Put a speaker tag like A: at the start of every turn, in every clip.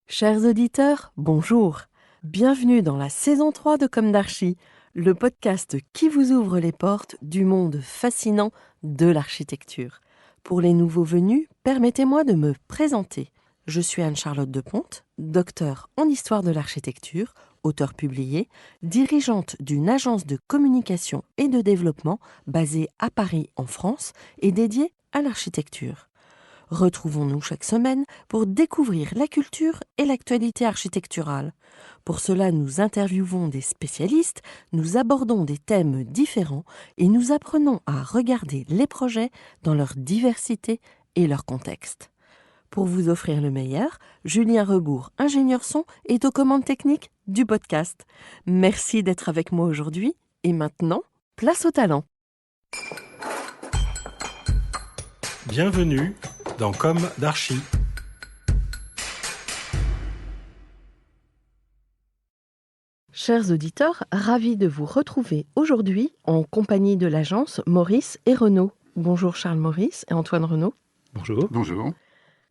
A: Chers auditeurs, bonjour. Bienvenue dans la saison 3 de Comme d'Archi, le podcast qui vous ouvre les portes du monde fascinant de l'architecture. Pour les nouveaux venus, permettez-moi de me présenter. Je suis Anne-Charlotte Deponte, docteure en histoire de l'architecture, auteure publiée, dirigeante d'une agence de communication et de développement basée à Paris en France et dédiée à l'architecture. Retrouvons-nous chaque semaine pour découvrir la culture et l'actualité architecturale. Pour cela, nous interviewons des spécialistes, nous abordons des thèmes différents et nous apprenons à regarder les projets dans leur diversité et leur contexte. Pour vous offrir le meilleur, Julien Rebourg, ingénieur son, est aux commandes techniques du podcast. Merci d'être avec moi aujourd'hui et maintenant, place au talent.
B: Bienvenue dans Comme d'Archi.
A: Chers auditeurs, ravis de vous retrouver aujourd'hui en compagnie de l'agence Maurice et Renaud. Bonjour Charles Maurice et Antoine Renaud.
B: Bonjour.
C: Bonjour.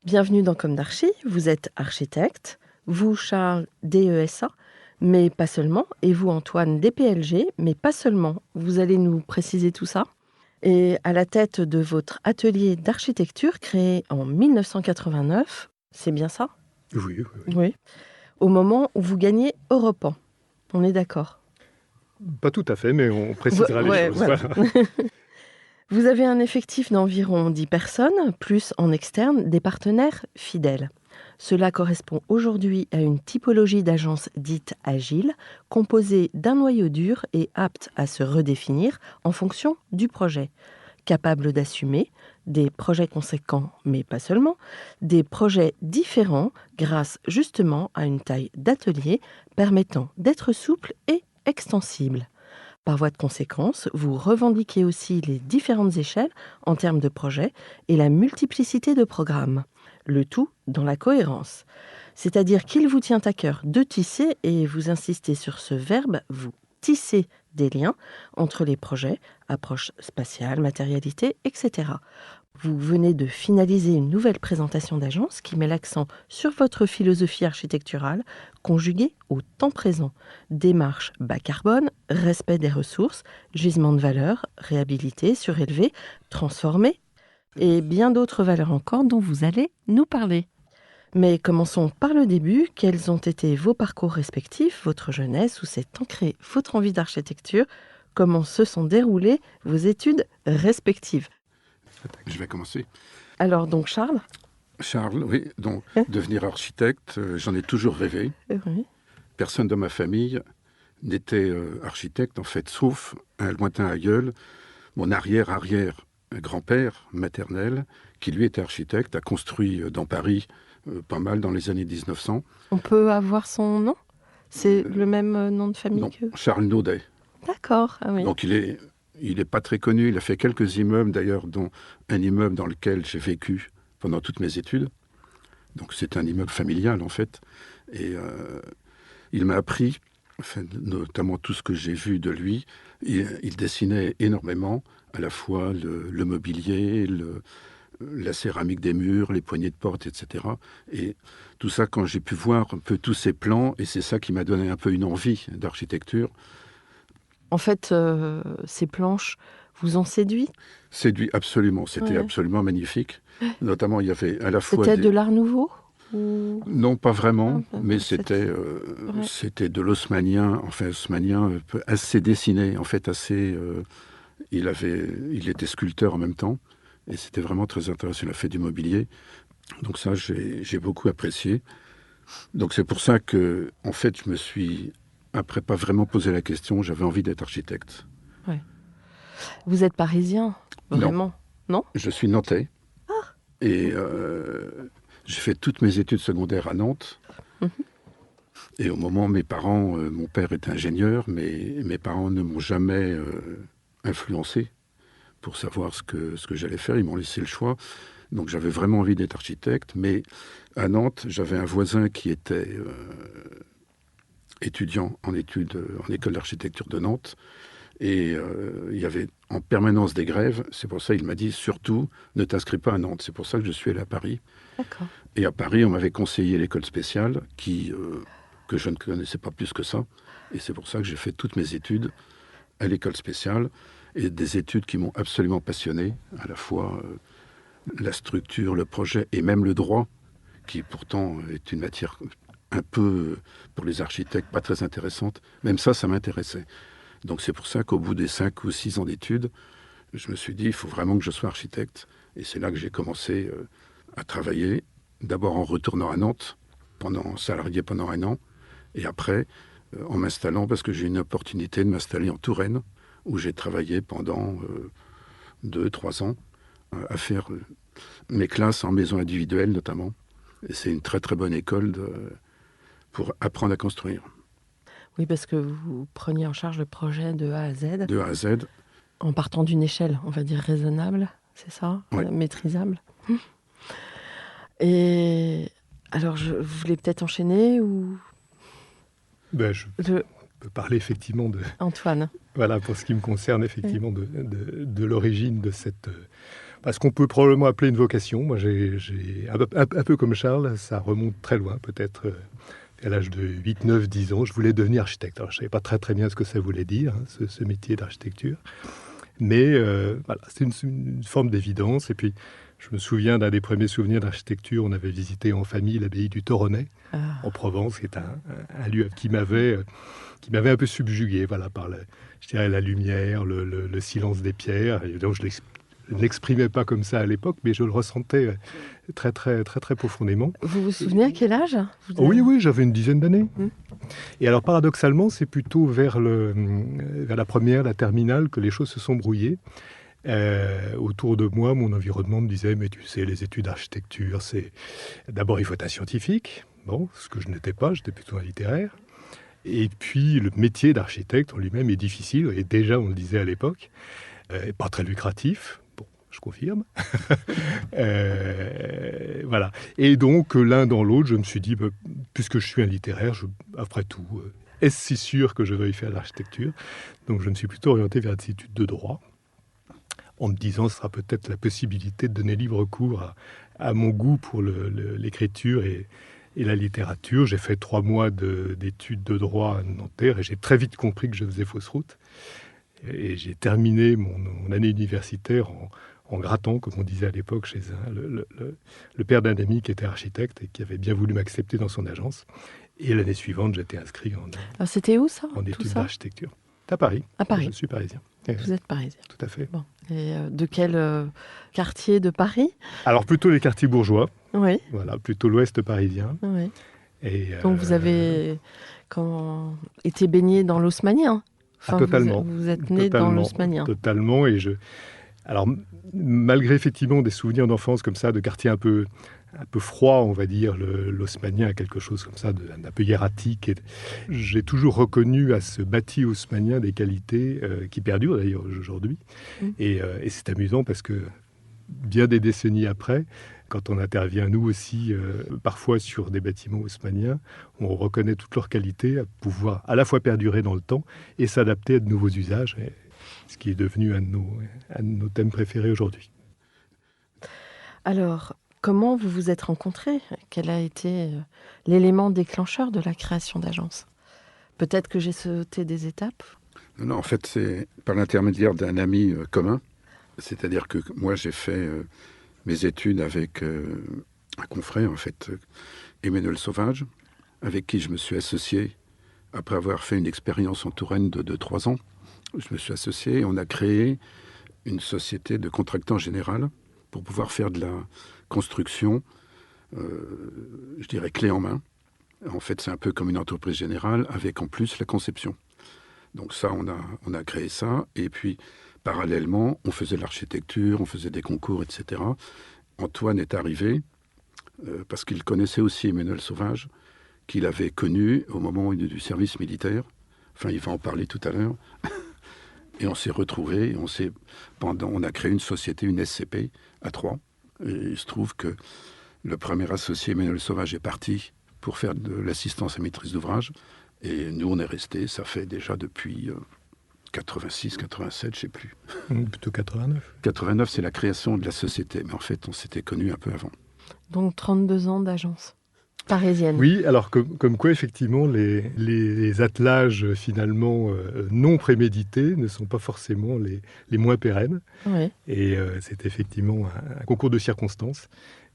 A: Bienvenue dans Comme d'Archi, vous êtes architecte, vous Charles DESA, mais pas seulement, et vous Antoine DPLG, mais pas seulement. Vous allez nous préciser tout ça. Et à la tête de votre atelier d'architecture créé en 1989, c'est bien ça ?
C: Oui.
A: Oui. Au moment où vous gagnez Europan. On est d'accord.
C: Pas tout à fait, mais on précisera les choses.
A: Voilà.
C: Voilà.
A: Vous avez un effectif d'environ 10 personnes, plus en externe des partenaires fidèles. Cela correspond aujourd'hui à une typologie d'agence dite agile, composée d'un noyau dur et apte à se redéfinir en fonction du projet, capable d'assumer des projets conséquents, mais pas seulement, des projets différents grâce justement à une taille d'atelier permettant d'être souple et extensible. Par voie de conséquence, vous revendiquez aussi les différentes échelles en termes de projets et la multiplicité de programmes, le tout dans la cohérence. C'est-à-dire qu'il vous tient à cœur de tisser, et vous insistez sur ce verbe, vous tissez des liens entre les projets, approche spatiale, matérialité, etc. Vous venez de finaliser une nouvelle présentation d'agence qui met l'accent sur votre philosophie architecturale conjuguée au temps présent. Démarche bas carbone, respect des ressources, gisement de valeur, réhabilité, surélevé, transformé et bien d'autres valeurs encore dont vous allez nous parler. Mais commençons par le début. Quels ont été vos parcours respectifs, votre jeunesse, où s'est ancrée votre envie d'architecture ? Comment se sont déroulées vos études respectives ?
C: Je vais commencer.
A: Alors donc Charles ?
C: Charles, oui, donc devenir architecte, j'en ai toujours rêvé.
A: Oui.
C: Personne de ma famille n'était architecte, en fait, sauf un lointain aïeul, mon arrière-arrière-grand-père maternel, qui lui était architecte, a construit dans Paris pas mal dans les années 1900.
A: On peut avoir son nom ? C'est le même nom de famille
C: Non,
A: que...
C: Charles Naudet.
A: D'accord, ah oui.
C: Donc il est pas très connu, il a fait quelques immeubles d'ailleurs, dont un immeuble dans lequel j'ai vécu pendant toutes mes études. Donc c'est un immeuble familial en fait. Et il m'a appris, enfin, notamment tout ce que j'ai vu de lui. Il dessinait énormément, à la fois le mobilier, la céramique des murs, les poignées de porte, etc. Et tout ça, quand j'ai pu voir un peu tous ces plans, et c'est ça qui m'a donné un peu une envie d'architecture.
A: En fait, ces planches vous ont séduit ?
C: Séduit absolument, c'était absolument magnifique. Notamment, il y avait à la fois...
A: C'était de l'art nouveau ou...
C: Non, pas vraiment,
A: Ah,
C: mais c'était de l'haussmannien, enfin haussmannien assez dessiné, en fait assez... il était sculpteur en même temps, et c'était vraiment très intéressant, il a fait du mobilier. Donc ça, j'ai beaucoup apprécié. Donc c'est pour ça que, en fait, je me suis, après pas vraiment posé la question, j'avais envie d'être architecte.
A: Ouais. Vous êtes parisien, vraiment ? Non ?
C: Je suis nantais. Et j'ai fait toutes mes études secondaires à Nantes. Et au moment, mes parents, mon père est ingénieur, mais mes parents ne m'ont jamais influencé pour savoir ce que j'allais faire. Ils m'ont laissé le choix. Donc j'avais vraiment envie d'être architecte. Mais à Nantes, j'avais un voisin qui était étudiant en école d'architecture de Nantes. Et il y avait en permanence des grèves. C'est pour ça qu'il m'a dit, surtout, ne t'inscris pas à Nantes. C'est pour ça que je suis allé à Paris.
A: D'accord.
C: Et à Paris, on m'avait conseillé l'école spéciale, que je ne connaissais pas plus que ça. Et c'est pour ça que j'ai fait toutes mes études à l'école spéciale, et des études qui m'ont absolument passionné, à la fois la structure, le projet et même le droit, qui pourtant est une matière un peu, pour les architectes, pas très intéressante. Même ça m'intéressait. Donc c'est pour ça qu'au bout des 5 ou 6 ans d'études, je me suis dit, il faut vraiment que je sois architecte. Et c'est là que j'ai commencé à travailler, d'abord en retournant à Nantes, salarié pendant 1 an, et après en m'installant, parce que j'ai eu une opportunité de m'installer en Touraine, où j'ai travaillé pendant 2-3 ans à faire mes classes en maison individuelle notamment. Et c'est une très très bonne école pour apprendre à construire.
A: Oui, parce que vous preniez en charge le projet de A à Z.
C: De A à Z.
A: En partant d'une échelle, on va dire, raisonnable, c'est ça,
C: Ouais.
A: maîtrisable. Et alors, vous voulez peut-être enchaîner ou...
B: Je peux parler effectivement de...
A: Antoine.
B: Voilà, pour ce qui me concerne, effectivement, de l'origine de cette... ce qu'on peut probablement appeler une vocation. Moi, j'ai un peu comme Charles, ça remonte très loin, peut-être à l'âge de 8, 9, 10 ans. Je voulais devenir architecte. Alors, je ne savais pas très bien ce que ça voulait dire, ce métier d'architecture. Mais voilà, c'est une forme d'évidence. Et puis, je me souviens d'un des premiers souvenirs d'architecture. On avait visité en famille l'abbaye du Toronnet, en Provence, qui est un lieu qui m'avait un peu subjugué, voilà, par la lumière, le silence des pierres. Et donc, je ne l'exprimais pas comme ça à l'époque, mais je le ressentais très, très, très, très profondément.
A: Vous vous souvenez à quel âge
B: Oui, j'avais une dizaine d'années. Et alors, paradoxalement, c'est plutôt vers la première, la terminale, que les choses se sont brouillées. Autour de moi, mon environnement me disait, mais tu sais, les études d'architecture, c'est... D'abord, il faut être un scientifique. Bon, ce que je n'étais pas, j'étais plutôt un littéraire. Et puis, le métier d'architecte en lui-même est difficile, et déjà, on le disait à l'époque, pas très lucratif. Bon, je confirme. Voilà. Et donc, l'un dans l'autre, je me suis dit, puisque je suis un littéraire, après tout, est-ce si sûr que je veuille faire l'architecture? Donc, je me suis plutôt orienté vers des études de droit, en me disant, ce sera peut-être la possibilité de donner libre cours à mon goût pour l'écriture et la littérature. J'ai fait 3 mois d'études de droit à Nanterre et j'ai très vite compris que je faisais fausse route. Et j'ai terminé mon année universitaire en grattant, comme on disait à l'époque, chez le père d'un ami qui était architecte et qui avait bien voulu m'accepter dans son agence. Et l'année suivante, j'étais inscrit
A: Alors, c'était où ça,
B: en études d'architecture. À Paris.
A: À Paris.
B: Je suis parisien.
A: Vous êtes parisien.
B: Tout à fait.
A: Bon. Et de quel quartier de Paris?
B: Alors plutôt les quartiers bourgeois.
A: Oui.
B: Voilà, plutôt l'ouest parisien.
A: Oui.
B: Et,
A: donc vous avez été baigné dans l'haussmannien. Enfin,
B: totalement.
A: Vous êtes né dans l'haussmannien.
B: Totalement. Et alors, malgré effectivement des souvenirs d'enfance comme ça, de quartier un peu froid, on va dire, l'haussmannien a quelque chose comme ça, d'un peu hiératique. Et j'ai toujours reconnu à ce bâti haussmannien des qualités qui perdurent d'ailleurs aujourd'hui. Et c'est amusant parce que bien des décennies après, quand on intervient nous aussi parfois sur des bâtiments haussmanniens, on reconnaît toutes leurs qualités à pouvoir à la fois perdurer dans le temps et s'adapter à de nouveaux usages, ce qui est devenu un de nos thèmes préférés aujourd'hui.
A: Alors, comment vous vous êtes rencontrés? Quel a été l'élément déclencheur de la création d'agence? Peut-être que j'ai sauté des étapes?
C: Non, en fait, c'est par l'intermédiaire d'un ami commun. C'est-à-dire que moi, j'ai fait mes études avec un confrère, en fait, Emmanuel Sauvage, avec qui je me suis associé après avoir fait une expérience en Touraine de 3 ans. Je me suis associé et on a créé une société de contractants général pour pouvoir faire de la construction, je dirais, clé en main. En fait, c'est un peu comme une entreprise générale avec en plus la conception. Donc ça, on a créé ça. Et puis, parallèlement, on faisait de l'architecture, on faisait des concours, etc. Antoine est arrivé parce qu'il connaissait aussi Emmanuel Sauvage, qu'il avait connu au moment du service militaire. Enfin, il va en parler tout à l'heure. Et on s'est retrouvés, on a créé une société, une SCP, à 3. Et il se trouve que le premier associé, Emmanuel Sauvage, est parti pour faire de l'assistance à maîtrise d'ouvrage. Et nous, on est restés, ça fait déjà depuis 86, 87, je ne sais plus.
B: Plutôt 89.
C: 89, c'est la création de la société. Mais en fait, on s'était connus un peu avant.
A: Donc 32 ans d'agence parisienne.
B: Oui, alors comme quoi, effectivement, les attelages finalement non prémédités ne sont pas forcément les moins pérennes.
A: Oui.
B: Et c'est effectivement un concours de circonstances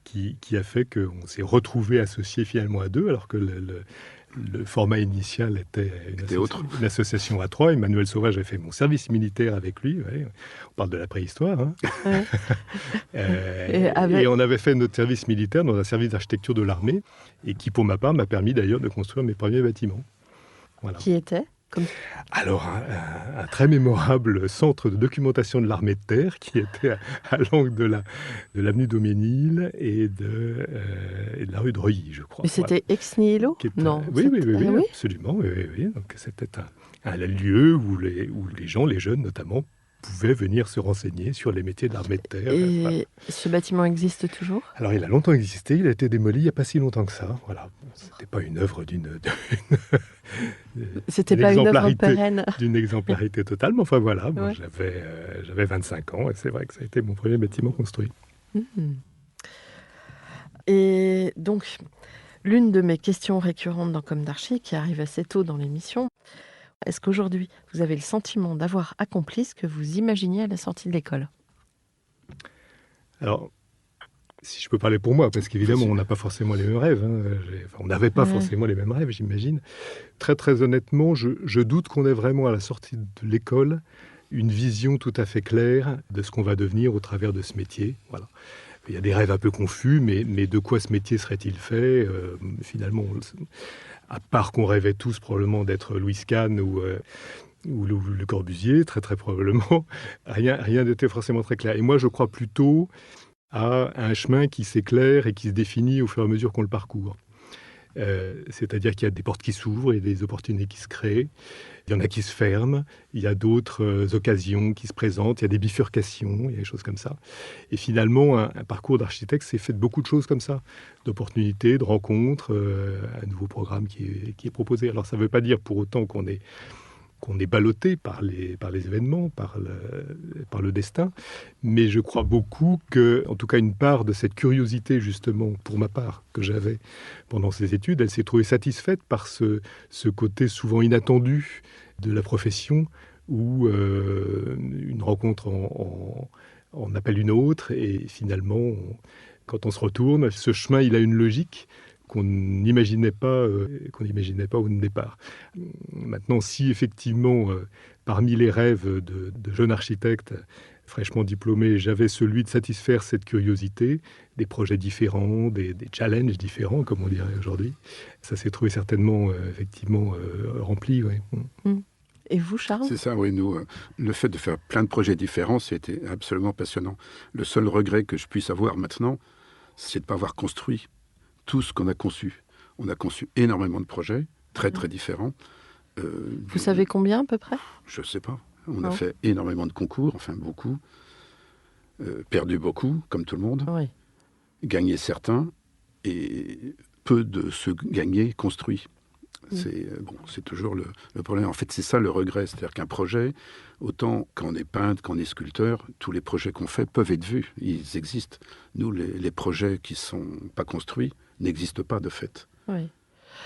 B: qui a fait qu'on s'est retrouvés associés finalement à deux, alors que le format initial était une association à trois. Emmanuel Sauvage a fait mon service militaire avec lui. Ouais. On parle de la préhistoire. Hein.
A: Ouais.
B: Et on avait fait notre service militaire dans un service d'architecture de l'armée, et qui, pour ma part, m'a permis d'ailleurs de construire mes premiers bâtiments. Voilà.
A: Qui était
B: Alors, un très mémorable centre de documentation de l'armée de terre qui était à l'angle de l'avenue Dauménil et de la rue de Reuilly, je crois.
A: Mais c'était ex nihilo ? Non.
B: Oui, absolument. Oui. Donc, c'était un lieu où les gens, les jeunes notamment, pouvaient venir se renseigner sur les métiers de l'armée de terre.
A: Et
B: voilà.
A: ce bâtiment existe toujours ?
B: Alors, il a longtemps existé. Il a été démoli il n'y a pas si longtemps que ça. Voilà. C'était pas une œuvre
A: C'était pas une œuvre pérenne.
B: D'une exemplarité totale, mais enfin voilà, moi,
A: Ouais.
B: j'avais 25 ans et c'est vrai que ça a été mon premier bâtiment construit.
A: Et donc, l'une de mes questions récurrentes dans Comme d'Archi, qui arrive assez tôt dans l'émission, est-ce qu'aujourd'hui, vous avez le sentiment d'avoir accompli ce que vous imaginiez à la sortie de l'école ?
B: Alors, si je peux parler pour moi, parce qu'évidemment, on n'a pas forcément les mêmes rêves. Hein. On n'avait pas forcément les mêmes rêves, j'imagine. Très, très honnêtement, je doute qu'on ait vraiment, à la sortie de l'école, une vision tout à fait claire de ce qu'on va devenir au travers de ce métier. Voilà. Il y a des rêves un peu confus, mais de quoi ce métier serait-il fait ? Finalement, à part qu'on rêvait tous probablement d'être Louis Kahn ou Le Corbusier, très très probablement, rien n'était forcément très clair. Et moi, je crois plutôt à un chemin qui s'éclaire et qui se définit au fur et à mesure qu'on le parcourt. C'est-à-dire qu'il y a des portes qui s'ouvrent, il y a des opportunités qui se créent, il y en a qui se ferment, il y a d'autres occasions qui se présentent, il y a des bifurcations, il y a des choses comme ça. Et finalement, un parcours d'architecte, c'est fait de beaucoup de choses comme ça, d'opportunités, de rencontres, un nouveau programme qui est proposé. Alors ça ne veut pas dire pour autant qu'on est ballotté par les événements, par le destin. Mais je crois beaucoup que, en tout cas, une part de cette curiosité, justement, pour ma part, que j'avais pendant ces études, elle s'est trouvée satisfaite par ce côté souvent inattendu de la profession, où une rencontre en appelle une autre, et finalement, quand on se retourne, ce chemin, il a une logique qu'on n'imaginait pas au départ. Maintenant, si effectivement, parmi les rêves de jeunes architectes fraîchement diplômés, j'avais celui de satisfaire cette curiosité, des projets différents, des challenges différents, comme on dirait aujourd'hui, ça s'est trouvé certainement effectivement rempli. Ouais.
A: Et vous, Charles ?
C: C'est ça, oui. Nous, le fait de faire plein de projets différents, c'était absolument passionnant. Le seul regret que je puisse avoir maintenant, c'est de ne pas avoir construit tout ce qu'on a conçu. On a conçu énormément de projets, très très différents.
A: Vous savez combien à peu près ?
C: Je ne sais pas. On a fait énormément de concours, enfin beaucoup. Perdu beaucoup, comme tout le monde.
A: Oui.
C: Gagné certains, et peu de ceux gagnés construits. C'est toujours le problème. En fait, c'est ça le regret. C'est-à-dire qu'un projet, autant quand on est peintre, quand on est sculpteur, tous les projets qu'on fait peuvent être vus. Ils existent. Nous, les projets qui ne sont pas construits n'existent pas de fait.
A: Oui.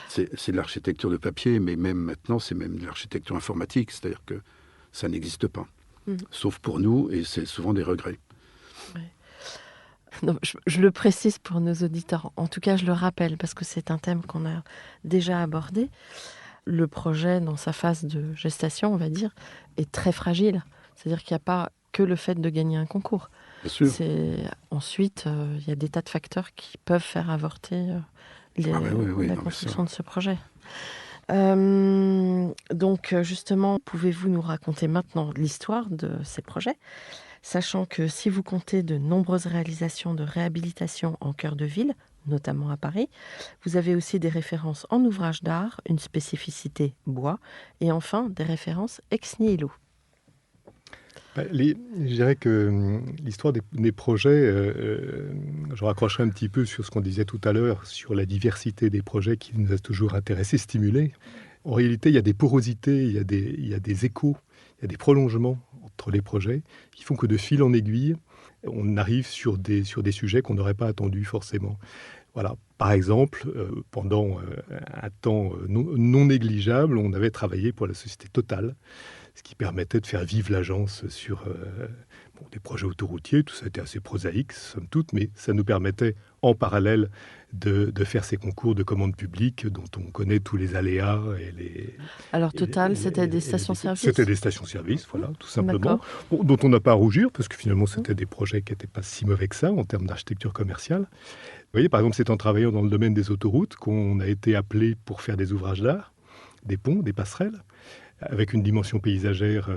C: C'est de l'architecture de papier, mais même maintenant, c'est même de l'architecture informatique. C'est-à-dire que ça n'existe pas. Sauf pour nous, et c'est souvent des regrets.
A: Oui. Non, je le précise pour nos auditeurs. En tout cas, je le rappelle, parce que c'est un thème qu'on a déjà abordé. Le projet, dans sa phase de gestation, on va dire, est très fragile. C'est-à-dire qu'il n'y a pas que le fait de gagner un concours.
C: Bien sûr.
A: Ensuite, il y a des tas de facteurs qui peuvent faire avorter la construction de ce projet. Donc, justement, pouvez-vous nous raconter maintenant l'histoire de ces projets ? Sachant que si vous comptez de nombreuses réalisations de réhabilitation en cœur de ville, notamment à Paris, vous avez aussi des références en ouvrages d'art, une spécificité bois, et enfin des références ex nihilo.
B: Je dirais que l'histoire des projets, je raccrocherai un petit peu sur ce qu'on disait tout à l'heure, sur la diversité des projets qui nous a toujours intéressés, stimulés. En réalité, il y a des porosités, il y a des échos, il y a des prolongements entre les projets qui font que de fil en aiguille, on arrive sur des sujets qu'on n'aurait pas attendus forcément. Voilà. Par exemple, pendant un temps non négligeable, on avait travaillé pour la société Total, ce qui permettait de faire vivre l'agence sur des projets autoroutiers. Tout ça était assez prosaïque, somme toute, mais ça nous permettait, en parallèle, de faire ces concours de commande publique dont on connaît tous les aléas.
A: Alors Total, c'était des stations-service ?
B: C'était des stations-service, voilà, tout simplement, dont on n'a pas à rougir, parce que finalement, c'était des projets qui n'étaient pas si mauvais que ça en termes d'architecture commerciale. Vous voyez, par exemple, c'est en travaillant dans le domaine des autoroutes qu'on a été appelé pour faire des ouvrages d'art, des ponts, des passerelles, avec une dimension paysagère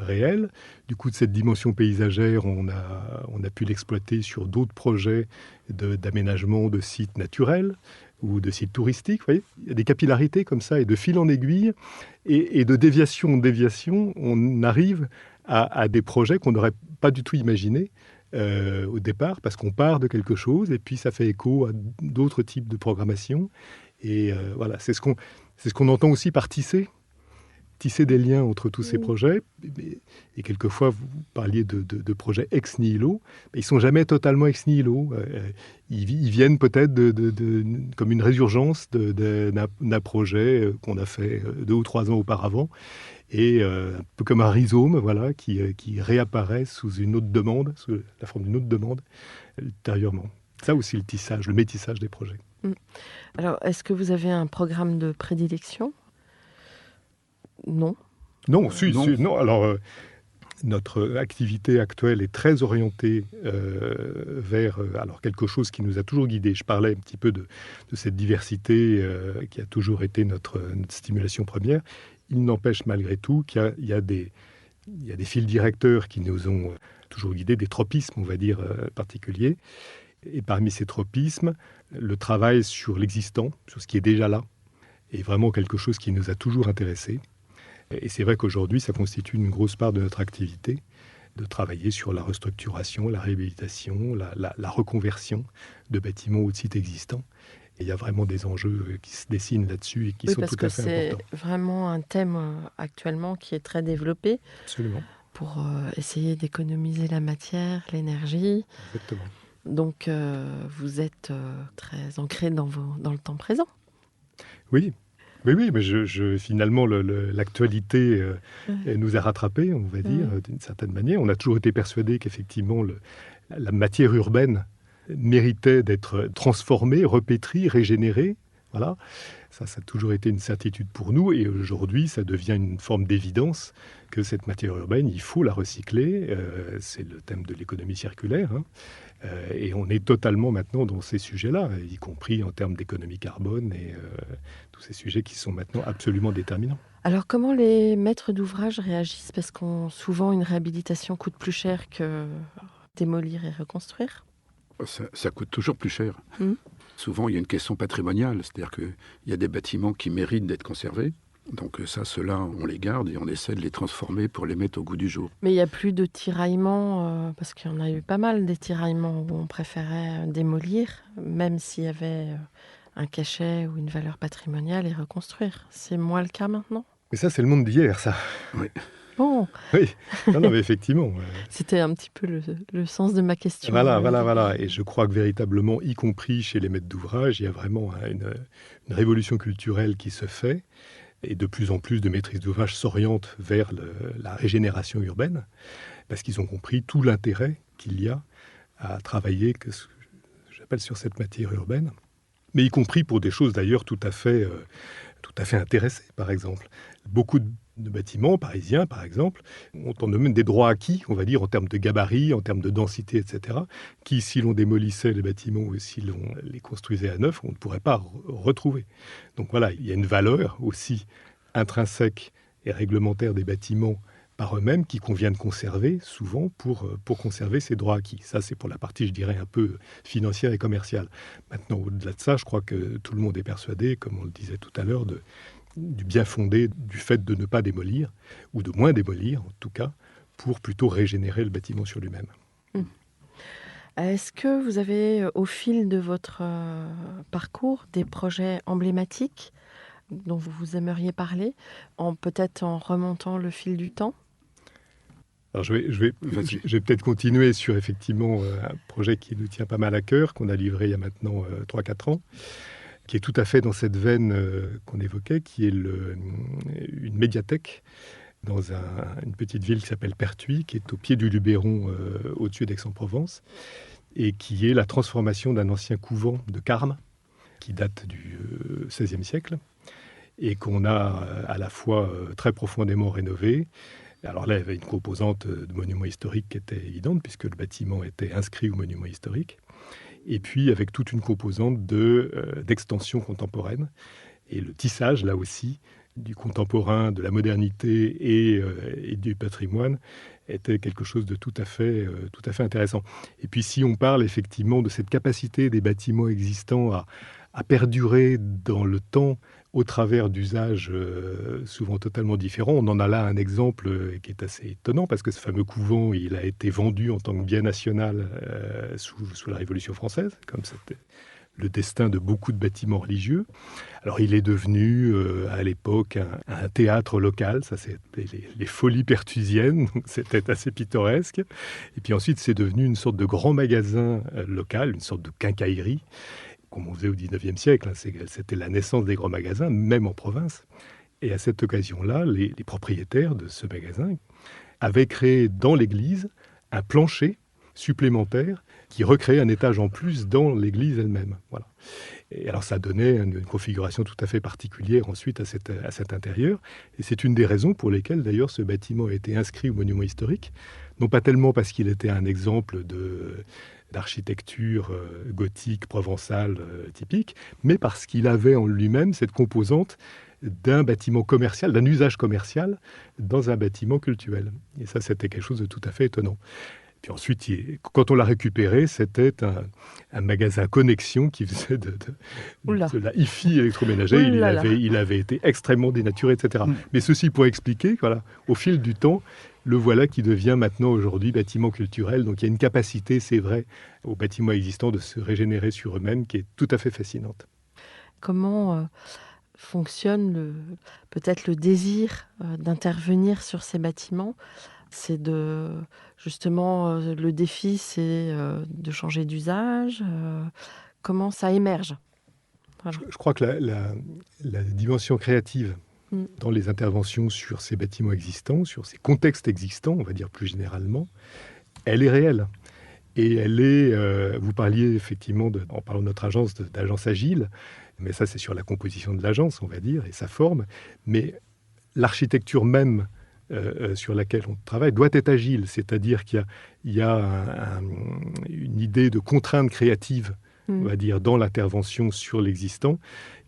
B: réelle. Du coup, de cette dimension paysagère, on a pu l'exploiter sur d'autres projets d'aménagement de sites naturels ou de sites touristiques. Vous voyez, il y a des capillarités comme ça, et de fil en aiguille, et de déviation en déviation, on arrive à des projets qu'on n'aurait pas du tout imaginés au départ, parce qu'on part de quelque chose, et puis ça fait écho à d'autres types de programmation. Et voilà, c'est ce qu'on entend aussi par tisser des liens entre tous ces projets. Et quelquefois, vous parliez de projets ex nihilo, mais ils ne sont jamais totalement ex nihilo. Ils viennent peut-être comme une résurgence d'un projet qu'on a fait 2 ou 3 ans auparavant, et un peu comme un rhizome, voilà, qui réapparaît sous une autre demande, sous la forme d'une autre demande, ultérieurement. Ça aussi, le tissage, le métissage des projets.
A: Alors, est-ce que vous avez un programme de prédilection ? Non.
B: Non, non. Alors, notre activité actuelle est très orientée vers quelque chose qui nous a toujours guidés. Je parlais un petit peu de cette diversité qui a toujours été notre stimulation première. Il n'empêche malgré tout qu'il y a des fils directeurs qui nous ont toujours guidés, des tropismes, on va dire, particuliers. Et parmi ces tropismes, le travail sur l'existant, sur ce qui est déjà là, est vraiment quelque chose qui nous a toujours intéressés. Et c'est vrai qu'aujourd'hui, ça constitue une grosse part de notre activité, de travailler sur la restructuration, la réhabilitation, la reconversion de bâtiments ou de sites existants. Et il y a vraiment des enjeux qui se dessinent là-dessus et qui sont tout à fait importants.
A: Parce que c'est vraiment un thème actuellement qui est très développé.
B: Absolument.
A: Pour essayer d'économiser la matière, l'énergie.
B: Exactement.
A: Donc, vous êtes très ancré dans le temps présent.
B: Oui, mais finalement, l'actualité nous a rattrapés, on va dire, d'une certaine manière. On a toujours été persuadés qu'effectivement, la matière urbaine méritait d'être transformée, repétrie, régénérée. Voilà. Ça a toujours été une certitude pour nous. Et aujourd'hui, ça devient une forme d'évidence que cette matière urbaine, il faut la recycler. C'est le thème de l'économie circulaire. Et on est totalement maintenant dans ces sujets-là, y compris en termes d'économie carbone et tous ces sujets qui sont maintenant absolument déterminants.
A: Alors comment les maîtres d'ouvrage réagissent ? Parce que souvent une réhabilitation coûte plus cher que démolir et reconstruire.
C: Ça coûte toujours plus cher. Souvent, il y a une question patrimoniale, c'est-à-dire qu'il y a des bâtiments qui méritent d'être conservés. Donc ceux-là, on les garde et on essaie de les transformer pour les mettre au goût du jour.
A: Mais il n'y a plus de tiraillements, parce qu'il y en a eu pas mal, des tiraillements où on préférait démolir, même s'il y avait un cachet ou une valeur patrimoniale, et reconstruire. C'est moins le cas maintenant ?
B: Mais ça, c'est le monde d'hier, ça.
C: Oui.
A: Bon.
B: Oui, non, mais effectivement.
A: C'était un petit peu le sens de ma question.
B: Voilà. Et je crois que véritablement, y compris chez les maîtres d'ouvrage, il y a vraiment une révolution culturelle qui se fait. Et de plus en plus de maîtrises d'ouvrage s'orientent vers la régénération urbaine, parce qu'ils ont compris tout l'intérêt qu'il y a à travailler, que j'appelle sur cette matière urbaine, mais y compris pour des choses d'ailleurs tout à fait intéressées, par exemple. Beaucoup de bâtiments parisiens, par exemple, ont en eux-mêmes des droits acquis, on va dire, en termes de gabarit, en termes de densité, etc., qui, si l'on démolissait les bâtiments ou si l'on les construisait à neuf, on ne pourrait pas retrouver. Donc voilà, il y a une valeur aussi intrinsèque et réglementaire des bâtiments par eux-mêmes qui convient de conserver, souvent, pour conserver ces droits acquis. Ça, c'est pour la partie, je dirais, un peu financière et commerciale. Maintenant, au-delà de ça, je crois que tout le monde est persuadé, comme on le disait tout à l'heure, du bien fondé du fait de ne pas démolir, ou de moins démolir en tout cas, pour plutôt régénérer le bâtiment sur lui-même.
A: Est-ce que vous avez, au fil de votre parcours, des projets emblématiques dont vous aimeriez parler, peut-être en remontant le fil du temps ?
B: Alors je vais peut-être continuer sur effectivement un projet qui nous tient pas mal à cœur, qu'on a livré il y a maintenant 3-4 ans, qui est tout à fait dans cette veine qu'on évoquait, qui est une médiathèque dans une petite ville qui s'appelle Pertuis, qui est au pied du Luberon, au-dessus d'Aix-en-Provence, et qui est la transformation d'un ancien couvent de Carmes, qui date du XVIe siècle, et qu'on a à la fois très profondément rénové. Alors là, il y avait une composante de monument historique qui était évidente, puisque le bâtiment était inscrit au monument historique, et puis avec toute une composante d'extension contemporaine, et le tissage, là aussi, du contemporain, de la modernité et du patrimoine était quelque chose de tout à fait intéressant. Et puis si on parle effectivement de cette capacité des bâtiments existants à perdurer dans le temps au travers d'usages souvent totalement différents, on en a là un exemple qui est assez étonnant, parce que ce fameux couvent, il a été vendu en tant que bien national sous la Révolution française, comme c'était le destin de beaucoup de bâtiments religieux. Alors il est devenu à l'époque un théâtre local, ça c'était les folies pertuisiennes, donc c'était assez pittoresque. Et puis ensuite c'est devenu une sorte de grand magasin local, une sorte de quincaillerie, comme on faisait au XIXe siècle, c'était la naissance des grands magasins, même en province. Et à cette occasion-là, les propriétaires de ce magasin avaient créé dans l'église un plancher supplémentaire qui recréait un étage en plus dans l'église elle-même. Voilà. Et alors ça donnait une configuration tout à fait particulière ensuite à cet intérieur. Et c'est une des raisons pour lesquelles d'ailleurs ce bâtiment a été inscrit au monument historique. Non pas tellement parce qu'il était un exemple d'architecture gothique, provençale typique, mais parce qu'il avait en lui-même cette composante d'un bâtiment commercial, d'un usage commercial dans un bâtiment cultuel. Et ça, c'était quelque chose de tout à fait étonnant. Puis ensuite, quand on l'a récupéré, c'était un magasin connexion qui faisait de la hi-fi électroménager. Il avait été extrêmement dénaturé, etc. Mais ceci pour expliquer, voilà, au fil du temps, le voilà qui devient maintenant aujourd'hui bâtiment culturel. Donc il y a une capacité, c'est vrai, aux bâtiments existants de se régénérer sur eux-mêmes qui est tout à fait fascinante.
A: Comment fonctionne peut-être le désir d'intervenir sur ces bâtiments? C'est justement, le défi, c'est de changer d'usage. Comment ça émerge?
B: Voilà. Je crois que la dimension créative dans les interventions sur ces bâtiments existants, sur ces contextes existants, on va dire plus généralement, elle est réelle. Et elle est, vous parliez effectivement, en parlant de notre agence, d'agence agile, mais ça c'est sur la composition de l'agence, on va dire, et sa forme, mais l'architecture même sur laquelle on travaille doit être agile, c'est-à-dire qu'il y a une idée de contrainte créative, on va dire, dans l'intervention sur l'existant,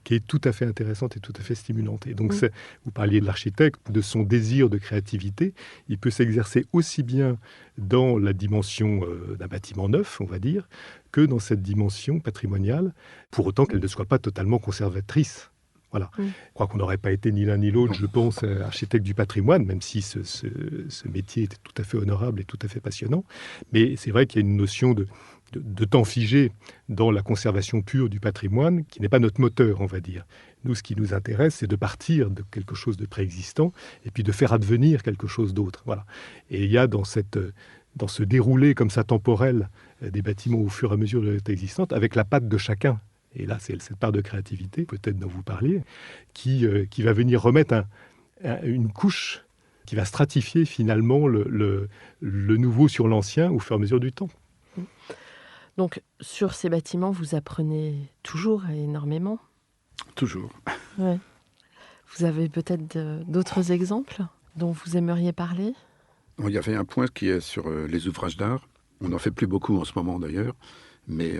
B: qui est tout à fait intéressante et tout à fait stimulante. Et donc, vous parliez de l'architecte, de son désir de créativité, il peut s'exercer aussi bien dans la dimension d'un bâtiment neuf, on va dire, que dans cette dimension patrimoniale, pour autant qu'elle ne soit pas totalement conservatrice. Voilà. Je crois qu'on n'aurait pas été ni l'un ni l'autre, je pense, architecte du patrimoine, même si ce métier était tout à fait honorable et tout à fait passionnant. Mais c'est vrai qu'il y a une notion de temps figé dans la conservation pure du patrimoine, qui n'est pas notre moteur, on va dire. Nous, ce qui nous intéresse, c'est de partir de quelque chose de préexistant et puis de faire advenir quelque chose d'autre. Voilà. Et il y a dans ce déroulé comme ça temporel des bâtiments au fur et à mesure de l'état existante, avec la patte de chacun. Et là, c'est cette part de créativité, peut-être dont vous parliez, qui va venir remettre une couche qui va stratifier finalement le nouveau sur l'ancien au fur et à mesure du temps.
A: Donc, sur ces bâtiments, vous apprenez toujours et énormément?
C: Toujours.
A: Ouais. Vous avez peut-être d'autres exemples dont vous aimeriez parler?
C: Il y avait un point qui est sur les ouvrages d'art. On n'en fait plus beaucoup en ce moment d'ailleurs, mais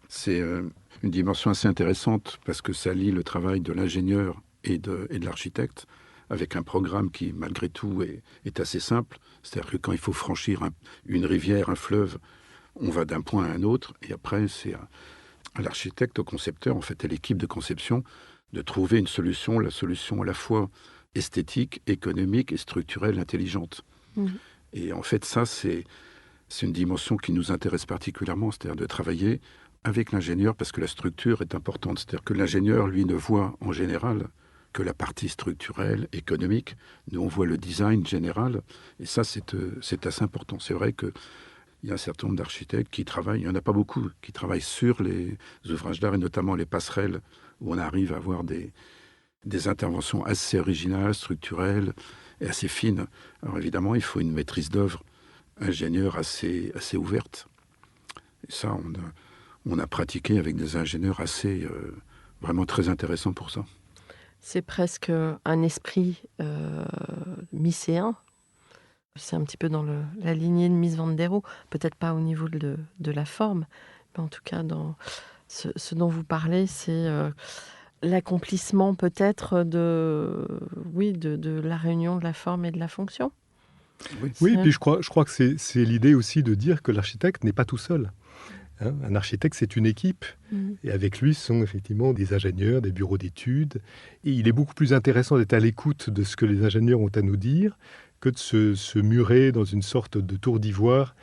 C: c'est une dimension assez intéressante parce que ça lie le travail de l'ingénieur et de l'architecte avec un programme qui, malgré tout, est assez simple. C'est-à-dire que quand il faut franchir une rivière, un fleuve, on va d'un point à un autre. Et après, c'est à l'architecte, au concepteur, en fait, à l'équipe de conception, de trouver une solution, la solution à la fois esthétique, économique et structurelle intelligente. Et en fait, ça, c'est une dimension qui nous intéresse particulièrement, c'est-à-dire de travailler avec l'ingénieur parce que la structure est importante. C'est-à-dire que l'ingénieur, lui, ne voit en général que la partie structurelle, économique. Nous, on voit le design général, et ça, c'est assez important. C'est vrai qu'il y a un certain nombre d'architectes qui travaillent, il n'y en a pas beaucoup, qui travaillent sur les ouvrages d'art, et notamment les passerelles, où on arrive à avoir des interventions assez originales, structurelles, et assez fines. Alors évidemment, il faut une maîtrise d'œuvre ingénieur assez ouverte. Et ça, on a pratiqué avec des ingénieurs vraiment très intéressants pour ça.
A: C'est presque un esprit mycéen. C'est un petit peu dans la lignée de Mies van der Rohe, peut-être pas au niveau de la forme, mais en tout cas dans ce dont vous parlez, c'est l'accomplissement peut-être de la réunion de la forme et de la fonction.
B: Oui, puis je crois que c'est l'idée aussi de dire que l'architecte n'est pas tout seul. Hein, un architecte, c'est une équipe. Et avec lui, ce sont effectivement des ingénieurs, des bureaux d'études. Et il est beaucoup plus intéressant d'être à l'écoute de ce que les ingénieurs ont à nous dire que de se murer dans une sorte de tour d'ivoire,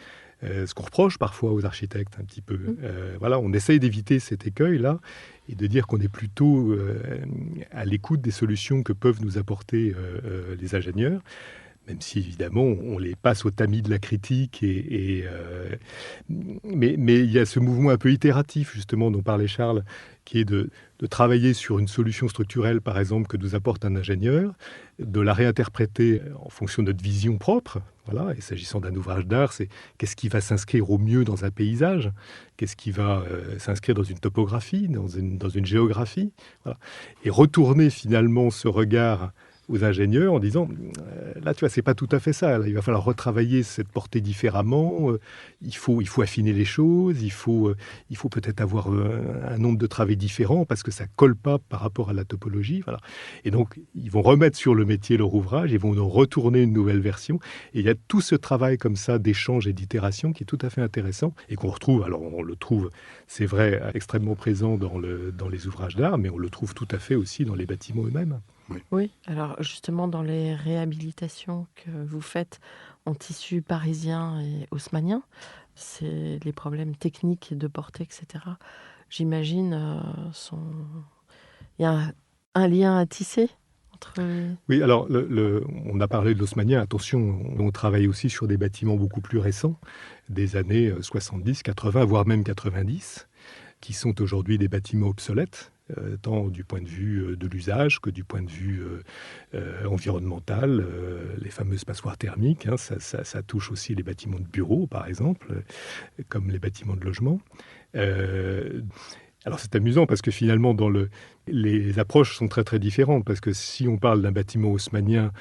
B: ce qu'on reproche parfois aux architectes un petit peu. Voilà, on essaye d'éviter cet écueil-là et de dire qu'on est plutôt à l'écoute des solutions que peuvent nous apporter les ingénieurs. Même si, évidemment, on les passe au tamis de la critique. Mais il y a ce mouvement un peu itératif, justement, dont parlait Charles, qui est de travailler sur une solution structurelle, par exemple, que nous apporte un ingénieur, de la réinterpréter en fonction de notre vision propre. Voilà. Et s'agissant d'un ouvrage d'art, c'est qu'est-ce qui va s'inscrire au mieux dans un paysage, qu'est-ce qui va s'inscrire dans une topographie, dans une géographie. Voilà. Et retourner finalement ce regard aux ingénieurs en disant là tu vois c'est pas tout à fait ça, là, il va falloir retravailler cette portée différemment, il faut affiner les choses, il faut peut-être avoir un nombre de travaux différents parce que ça colle pas par rapport à la topologie, voilà. Et donc ils vont remettre sur le métier leur ouvrage, ils vont nous retourner une nouvelle version et il y a tout ce travail comme ça d'échange et d'itération qui est tout à fait intéressant et qu'on retrouve, alors on le trouve, c'est vrai, extrêmement présent dans les ouvrages d'art, mais on le trouve tout à fait aussi dans les bâtiments eux-mêmes.
A: Oui, alors justement dans les réhabilitations que vous faites en tissu parisien et haussmannien, c'est les problèmes techniques de portée, etc. J'imagine, il y a un lien à tisser entre...
B: Oui, alors on a parlé de l'haussmannien, attention, on travaille aussi sur des bâtiments beaucoup plus récents, des années 70, 80, voire même 90, qui sont aujourd'hui des bâtiments obsolètes, tant du point de vue de l'usage que du point de vue environnemental, les fameuses passoires thermiques, hein, ça touche aussi les bâtiments de bureaux, par exemple, comme les bâtiments de logement. Alors c'est amusant parce que finalement, les approches sont très très différentes, parce que si on parle d'un bâtiment haussmannien,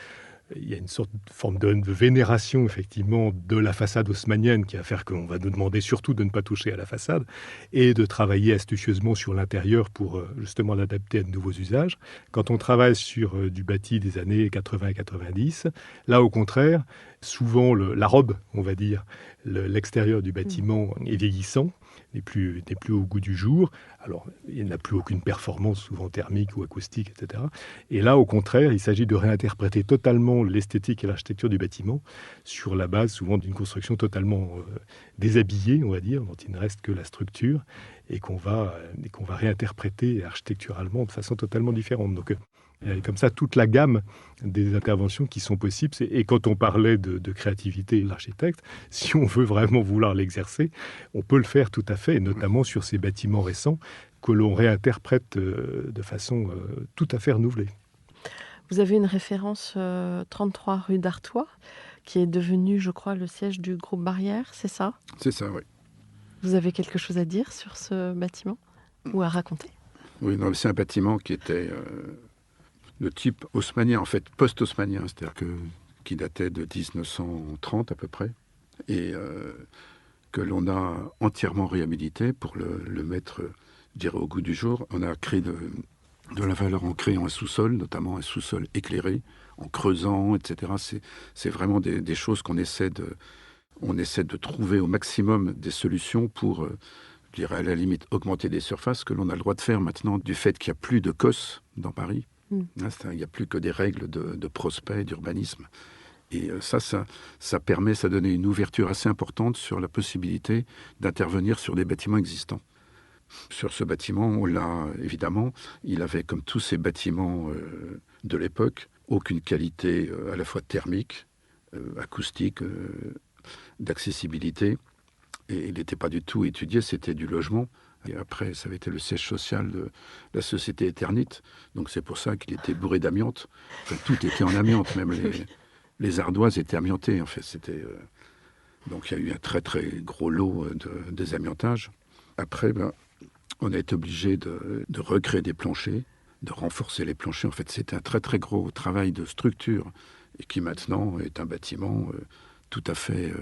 B: il y a une forme de vénération, effectivement, de la façade haussmannienne qui va faire qu'on va nous demander surtout de ne pas toucher à la façade et de travailler astucieusement sur l'intérieur pour justement l'adapter à de nouveaux usages. Quand on travaille sur du bâti des années 80 et 90, là, au contraire, souvent la robe, on va dire, l'extérieur du bâtiment est vieillissant, n'est plus au goût du jour. Alors, il n'a plus aucune performance, souvent thermique ou acoustique, etc. Et là, au contraire, il s'agit de réinterpréter totalement l'esthétique et l'architecture du bâtiment sur la base, souvent, d'une construction totalement déshabillée, on va dire, dont il ne reste que la structure, et qu'on va réinterpréter architecturalement de façon totalement différente. Donc, il y a comme ça toute la gamme des interventions qui sont possibles. Et quand on parlait de créativité de l'architecte, si on veut vraiment vouloir l'exercer, on peut le faire tout à fait, et notamment sur ces bâtiments récents que l'on réinterprète de façon tout à fait renouvelée.
A: Vous avez une référence 33 rue d'Artois, qui est devenue, je crois, le siège du groupe Barrière, c'est ça ?
C: C'est ça, oui.
A: Vous avez quelque chose à dire sur ce bâtiment ou à raconter ?
C: Oui, non, c'est un bâtiment qui était de type haussmannien, en fait, post-haussmannien, c'est-à-dire qui datait de 1930 à peu près, et que l'on a entièrement réhabilité pour le mettre, je dirais, au goût du jour. On a créé de la valeur en créant un sous-sol, notamment un sous-sol éclairé, en creusant, etc. C'est vraiment des choses qu'on essaie de trouver au maximum des solutions pour, je dirais, à la limite, augmenter des surfaces, que l'on a le droit de faire maintenant du fait qu'il n'y a plus de COS dans Paris. Il n'y a plus que des règles de prospect, d'urbanisme. Et ça permet, ça donne une ouverture assez importante sur la possibilité d'intervenir sur des bâtiments existants. Sur ce bâtiment, là, évidemment, il avait, comme tous ces bâtiments de l'époque, aucune qualité à la fois thermique, acoustique, d'accessibilité. Et il n'était pas du tout étudié, c'était du logement. Et après, ça avait été le siège social de la société Eternit. Donc c'est pour ça qu'il était bourré d'amiante. Enfin, tout était en amiante, même les ardoises étaient amiantées. En fait, donc il y a eu un très très gros lot de désamiantage. Après, on a été obligé de recréer des planchers, de renforcer les planchers. En fait, c'était un très très gros travail de structure et qui maintenant est un bâtiment tout à fait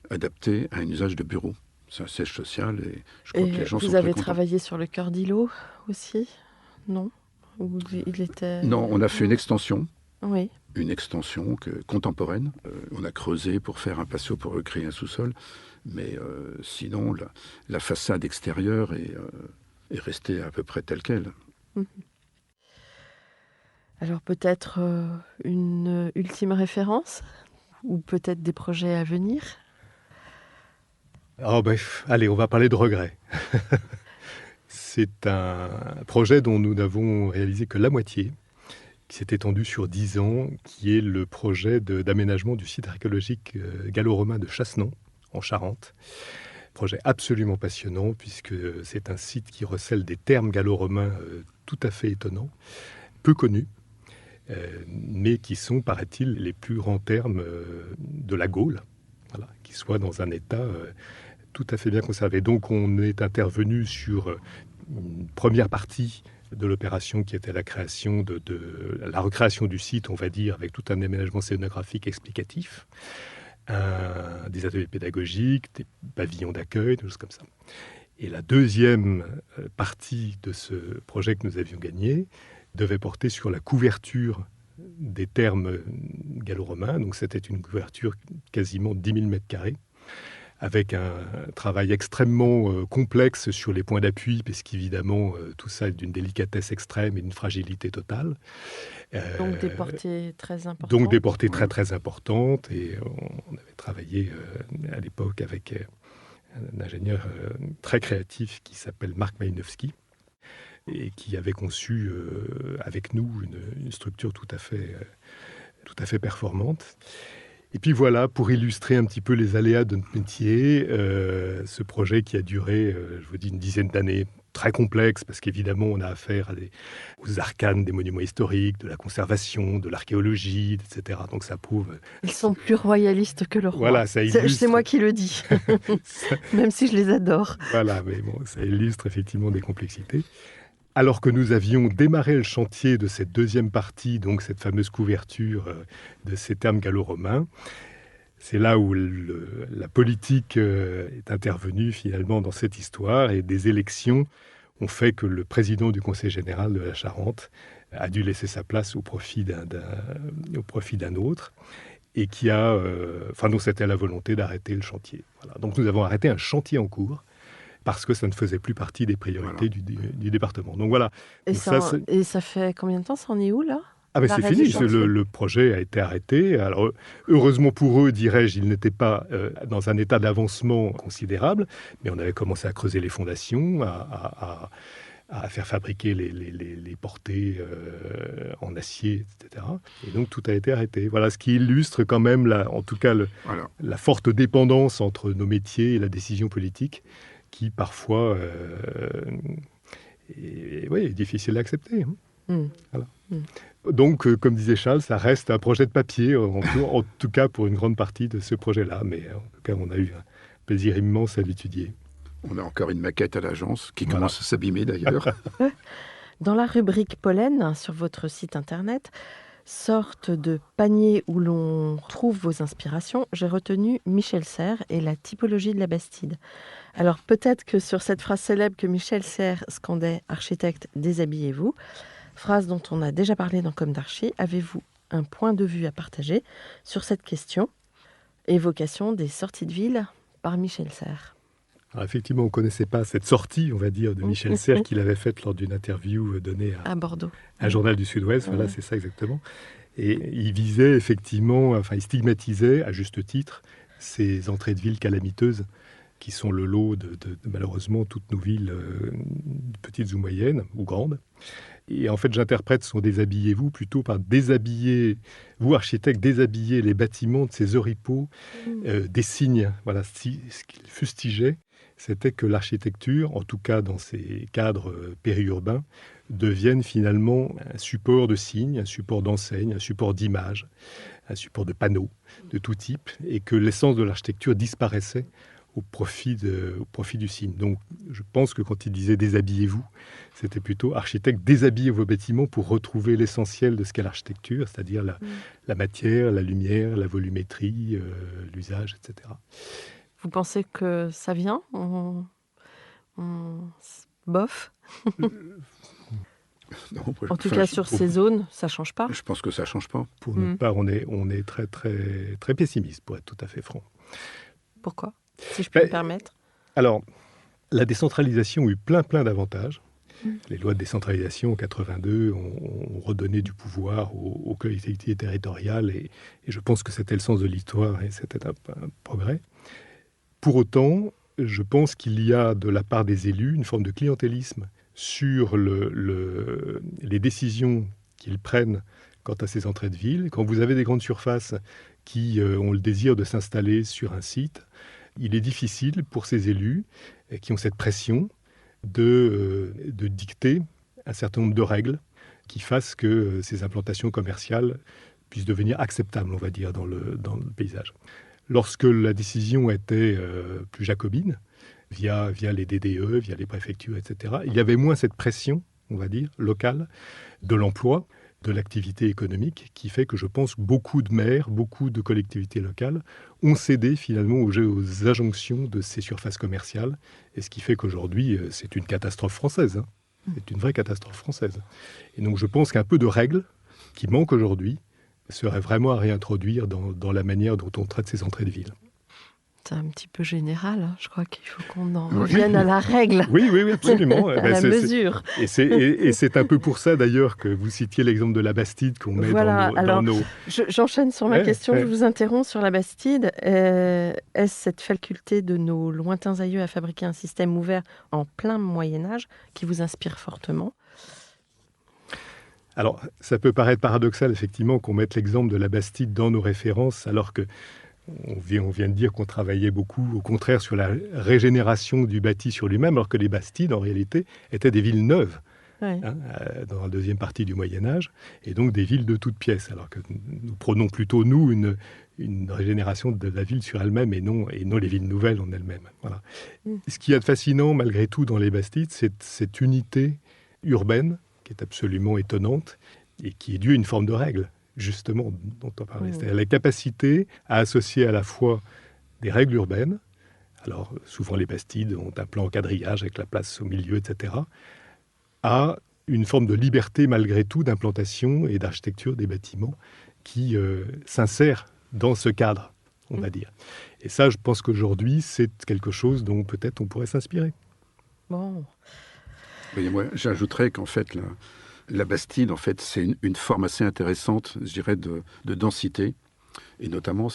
C: adapté à un usage de bureau. C'est un siège social et je crois que les gens sont très contents.
A: Vous avez travaillé sur le cœur d'îlot aussi? Non?
C: Non, on a fait une extension.
A: Oui.
C: Une extension contemporaine. On a creusé pour faire un patio pour recréer un sous-sol. Mais sinon, la façade extérieure est restée à peu près telle qu'elle.
A: Alors peut-être une ultime référence? Ou peut-être des projets à venir?
B: Allez, on va parler de regrets. C'est un projet dont nous n'avons réalisé que la moitié, qui s'est étendu sur 10 ans, qui est le projet d'aménagement du site archéologique gallo-romain de Chassenon, en Charente. Projet absolument passionnant, puisque c'est un site qui recèle des termes gallo-romains tout à fait étonnants, peu connus, mais qui sont, paraît-il, les plus grands termes de la Gaule, voilà, qui soient dans un état tout à fait bien conservé. Donc on est intervenu sur une première partie de l'opération qui était la création la recréation du site, on va dire, avec tout un aménagement scénographique explicatif, des ateliers pédagogiques, des pavillons d'accueil, des choses comme ça. Et la deuxième partie de ce projet que nous avions gagné devait porter sur la couverture des thermes gallo-romains. Donc c'était une couverture quasiment 10 000 mètres carrés, avec un travail extrêmement complexe sur les points d'appui, parce qu'évidemment, tout ça est d'une délicatesse extrême et d'une fragilité totale.
A: Donc des portées très importantes.
B: Donc des portées très très importantes. Et on avait travaillé à l'époque avec un ingénieur très créatif qui s'appelle Marc Malinowski, et qui avait conçu avec nous une structure tout à fait performante. Et puis voilà, pour illustrer un petit peu les aléas de notre métier, ce projet qui a duré, je vous dis, une dizaine d'années, très complexe, parce qu'évidemment, on a affaire aux arcanes des monuments historiques, de la conservation, de l'archéologie, etc. Donc ça prouve...
A: Ils sont plus royalistes que le roi.
B: Voilà, ça illustre...
A: C'est moi qui le dis, même si je les adore.
B: Voilà, mais bon, ça illustre effectivement des complexités. Alors que nous avions démarré le chantier de cette deuxième partie, donc cette fameuse couverture de ces termes gallo-romains, c'est là où la politique est intervenue finalement dans cette histoire, et des élections ont fait que le président du Conseil général de la Charente a dû laisser sa place au profit d'un autre, et dont c'était la volonté d'arrêter le chantier. Voilà. Donc nous avons arrêté un chantier en cours, parce que ça ne faisait plus partie des priorités du département. Donc voilà.
A: Et ça fait combien de temps? Ça en est où, là?
B: C'est fini. Le projet a été arrêté. Alors, heureusement pour eux, dirais-je, ils n'étaient pas dans un état d'avancement considérable, mais on avait commencé à creuser les fondations, à faire fabriquer les portées en acier, etc. Et donc, tout a été arrêté. Voilà, ce qui illustre quand même, en tout cas, la forte dépendance entre nos métiers et la décision politique, qui parfois est difficile à accepter. Voilà. Donc, comme disait Charles, ça reste un projet de papier, en tout cas pour une grande partie de ce projet-là. Mais en tout cas, on a eu un plaisir immense à l'étudier.
C: On a encore une maquette à l'agence qui commence à s'abîmer d'ailleurs.
A: Dans la rubrique pollen sur votre site internet, sorte de panier où l'on trouve vos inspirations, j'ai retenu Michel Serres et la typologie de la Bastide. Alors peut-être que sur cette phrase célèbre que Michel Serres scandait « Architecte, déshabillez-vous », phrase dont on a déjà parlé dans Comme d'Archi, avez-vous un point de vue à partager sur cette question? Évocation des sorties de ville par Michel Serres.
B: Alors effectivement, on ne connaissait pas cette sortie, on va dire, de Michel Serres qu'il avait faite lors d'une interview donnée à
A: Bordeaux,
B: un journal du Sud-Ouest. Voilà, c'est ça exactement. Et il visait effectivement, il stigmatisait à juste titre ces entrées de ville calamiteuses qui sont le lot de malheureusement toutes nos villes, petites ou moyennes, ou grandes. Et en fait, j'interprète son déshabillez-vous plutôt par déshabiller, vous architectes, déshabiller les bâtiments de ces oripeaux, des signes. Voilà, ce qu'il fustigeait, c'était que l'architecture, en tout cas dans ces cadres périurbains, devienne finalement un support de signes, un support d'enseignes, un support d'images, un support de panneaux de tout type, et que l'essence de l'architecture disparaissait au profit du signe. Donc, je pense que quand il disait « déshabillez-vous », c'était plutôt « architecte, déshabillez vos bâtiments pour retrouver l'essentiel de ce qu'est l'architecture, c'est-à-dire la matière, la lumière, la volumétrie, l'usage, etc. »
A: Vous pensez que ça vient bof
C: Non,
A: En tout cas, sur ces zones, ça ne change pas.
C: Je pense que ça ne change pas.
B: Pour notre part, on est très, très, très pessimiste, pour être tout à fait franc.
A: Pourquoi ? Si je peux me permettre.
B: Alors, la décentralisation a eu plein d'avantages. Les lois de décentralisation en 82 ont redonné du pouvoir aux collectivités territoriales et je pense que c'était le sens de l'histoire et c'était un progrès. Pour autant, je pense qu'il y a de la part des élus une forme de clientélisme sur les décisions qu'ils prennent quant à ces entrées de ville. Quand vous avez des grandes surfaces qui ont le désir de s'installer sur un site, il est difficile pour ces élus qui ont cette pression de dicter un certain nombre de règles qui fassent que ces implantations commerciales puissent devenir acceptables, on va dire, dans le paysage. Lorsque la décision était plus jacobine, via les DDE, via les préfectures, etc., il y avait moins cette pression, on va dire, locale, de l'emploi, de l'activité économique, qui fait que je pense beaucoup de maires, beaucoup de collectivités locales ont cédé finalement aux injonctions de ces surfaces commerciales, et ce qui fait qu'aujourd'hui, c'est une catastrophe française. Hein. C'est une vraie catastrophe française. Et donc je pense qu'un peu de règles qui manquent aujourd'hui serait vraiment à réintroduire dans la manière dont on traite ces entrées de ville.
A: C'est un petit peu général, hein. Je crois qu'il faut qu'on en revienne à la règle.
B: Oui, absolument.
A: À la mesure.
B: Et c'est un peu pour ça d'ailleurs que vous citiez l'exemple de la Bastide qu'on met dans nos...
A: J'enchaîne sur ma question, je vous interromps sur la Bastide. Est-ce cette faculté de nos lointains aïeux à fabriquer un système ouvert en plein Moyen-Âge qui vous inspire fortement ?
B: Alors, ça peut paraître paradoxal, effectivement, qu'on mette l'exemple de la Bastide dans nos références, alors que on vient de dire qu'on travaillait beaucoup, au contraire, sur la régénération du bâti sur lui-même, alors que les Bastides, en réalité, étaient des villes neuves, dans la deuxième partie du Moyen-Âge, et donc des villes de toutes pièces, alors que nous prônons plutôt, nous, une régénération de la ville sur elle-même et non les villes nouvelles en elles-mêmes. Voilà. Ce qu'il y a de fascinant, malgré tout, dans les Bastides, c'est cette unité urbaine qui est absolument étonnante et qui est due à une forme de règle, justement, dont on parlait. C'est-à-dire la capacité à associer à la fois des règles urbaines, alors souvent les Bastides ont un plan en quadrillage avec la place au milieu, etc., à une forme de liberté malgré tout d'implantation et d'architecture des bâtiments qui s'insère dans ce cadre, on va dire. Et ça, je pense qu'aujourd'hui, c'est quelque chose dont peut-être on pourrait s'inspirer.
A: Bon.
C: Mais moi, j'ajouterais qu'en fait, la Bastide, en fait, c'est une forme assez intéressante, je dirais, de densité. Et notamment,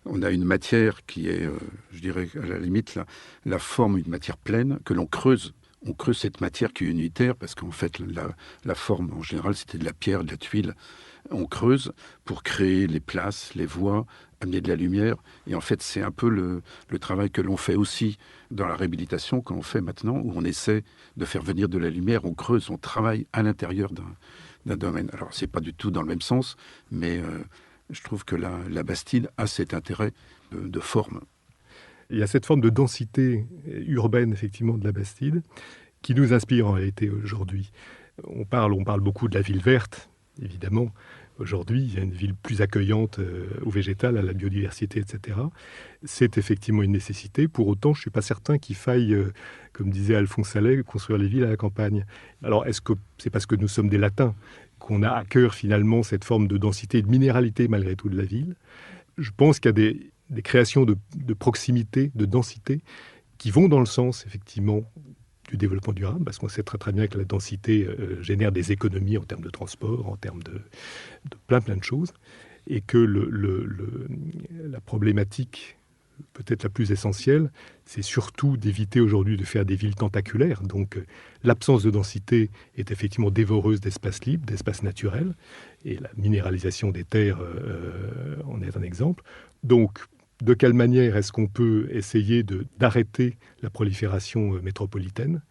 C: on a une matière qui est, je dirais, à la limite, la forme, une matière pleine, que l'on creuse. On creuse cette matière qui est unitaire, parce qu'en fait, la forme, en général, c'était de la pierre, de la tuile. On creuse pour créer les places, les voies, amener de la lumière. Et en fait, c'est un peu le travail que l'on fait aussi dans la réhabilitation, que l'on fait maintenant, où on essaie de faire venir de la lumière, on creuse, on travaille à l'intérieur d'un domaine. Alors, c'est pas du tout dans le même sens, mais je trouve que la Bastide a cet intérêt de forme.
B: Il y a cette forme de densité urbaine, effectivement, de la Bastide, qui nous inspire en réalité aujourd'hui. On parle beaucoup de la ville verte, évidemment. Aujourd'hui, il y a une ville plus accueillante au végétal, à la biodiversité, etc. C'est effectivement une nécessité. Pour autant, je ne suis pas certain qu'il faille, comme disait Alphonse Allais, construire les villes à la campagne. Alors, est-ce que c'est parce que nous sommes des Latins qu'on a à cœur finalement cette forme de densité et de minéralité malgré tout de la ville ? Je pense qu'il y a des créations de proximité, de densité, qui vont dans le sens, effectivement, du développement durable, parce qu'on sait très très bien que la densité génère des économies en termes de transport, en termes de plein de choses, et que la problématique peut-être la plus essentielle, c'est surtout d'éviter aujourd'hui de faire des villes tentaculaires. Donc l'absence de densité est effectivement dévoreuse d'espaces libres, d'espaces naturels, et la minéralisation des terres en est un exemple. Donc de quelle manière est-ce qu'on peut essayer d'arrêter la prolifération métropolitaine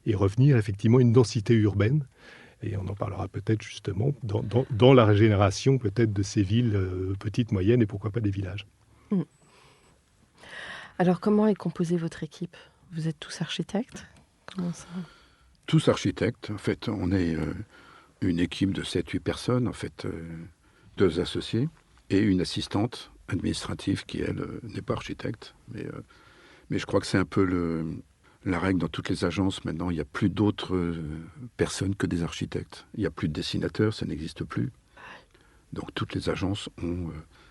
B: et revenir effectivement à une densité urbaine? Et on en parlera peut-être justement dans la régénération peut-être de ces villes petites, moyennes et pourquoi pas des villages.
A: Alors, comment est composée votre équipe? Vous êtes tous architectes? Comment ça?
C: Tous architectes. En fait, on est une équipe de 7-8 personnes, en fait, 2 associés et une assistante administrative qui, elle, n'est pas architecte. Mais je crois que c'est un peu la règle dans toutes les agences. Maintenant, il n'y a plus d'autres personnes que des architectes. Il n'y a plus de dessinateurs, ça n'existe plus. Donc, toutes les agences ont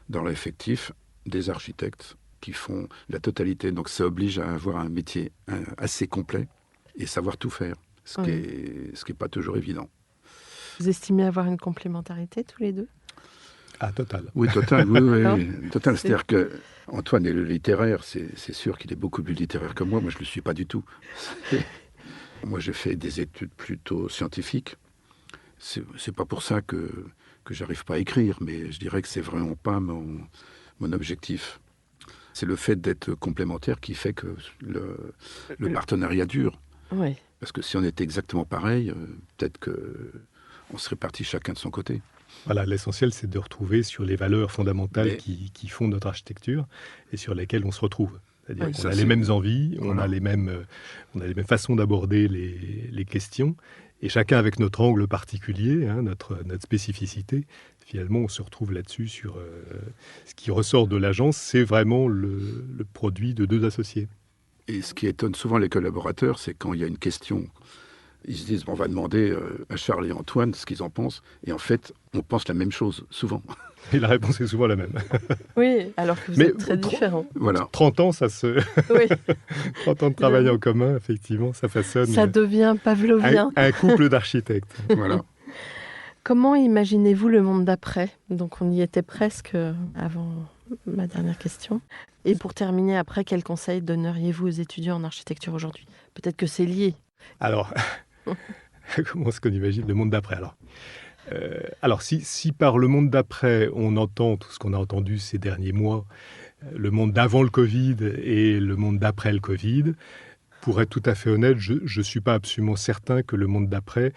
C: dans leur effectif des architectes qui font la totalité. Donc ça oblige à avoir un métier assez complet et savoir tout faire, ce qui est pas toujours évident.
A: Vous estimez avoir une complémentarité tous les deux?
B: Ah, total.
C: Oui, total. Oui, total. C'est-à-dire que Antoine est le littéraire, c'est sûr qu'il est beaucoup plus littéraire que moi. Moi, je ne le suis pas du tout. Moi, j'ai fait des études plutôt scientifiques. C'est pas pour ça que j'arrive pas à écrire, mais je dirais que c'est vraiment pas mon objectif. C'est le fait d'être complémentaire qui fait que le partenariat dure.
A: Oui.
C: Parce que si on était exactement pareil, peut-être qu'on serait partis chacun de son côté.
B: Voilà, l'essentiel, c'est de retrouver sur les valeurs fondamentales qui font notre architecture et sur lesquelles on se retrouve. C'est-à-dire qu'on a les mêmes envies, on a les mêmes façons d'aborder les questions, et chacun avec notre angle particulier, notre spécificité. Finalement, on se retrouve là-dessus sur ce qui ressort de l'agence, c'est vraiment le produit de 2 associés.
C: Et ce qui étonne souvent les collaborateurs, c'est quand il y a une question, ils se disent on va demander à Charles et Antoine ce qu'ils en pensent, et en fait, on pense la même chose, souvent.
B: Et la réponse est souvent la même.
A: Oui, alors que vous êtes très différents.
C: Voilà.
B: 30 ans, ça se...
A: Oui.
B: 30 ans de travail en commun, effectivement, ça façonne...
A: Ça devient pavlovien.
B: Un couple d'architectes.
C: Voilà.
A: Comment imaginez-vous le monde d'après? Donc on y était presque avant ma dernière question. Et pour terminer, après, quels conseils donneriez-vous aux étudiants en architecture aujourd'hui? Peut-être que c'est lié.
B: Alors, comment est-ce qu'on imagine le monde d'après? Alors si par le monde d'après, on entend tout ce qu'on a entendu ces derniers mois, le monde d'avant le Covid et le monde d'après le Covid, pour être tout à fait honnête, je ne suis pas absolument certain que le monde d'après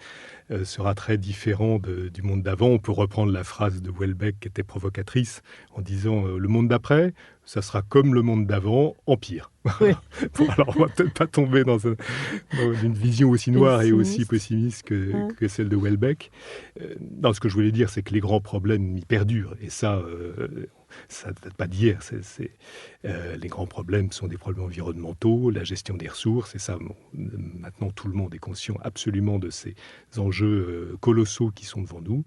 B: sera très différent du monde d'avant. On peut reprendre la phrase de Houellebecq qui était provocatrice en disant le monde d'après, ça sera comme le monde d'avant, en pire.
A: Oui.
B: Bon, alors on va peut-être pas tomber dans une vision aussi noire et aussi pessimiste que celle de Houellebecq. Non, ce que je voulais dire, c'est que les grands problèmes y perdurent. Et ça ne date pas d'hier. Les grands problèmes sont des problèmes environnementaux, la gestion des ressources. Et ça, maintenant, tout le monde est conscient absolument de ces enjeux colossaux qui sont devant nous.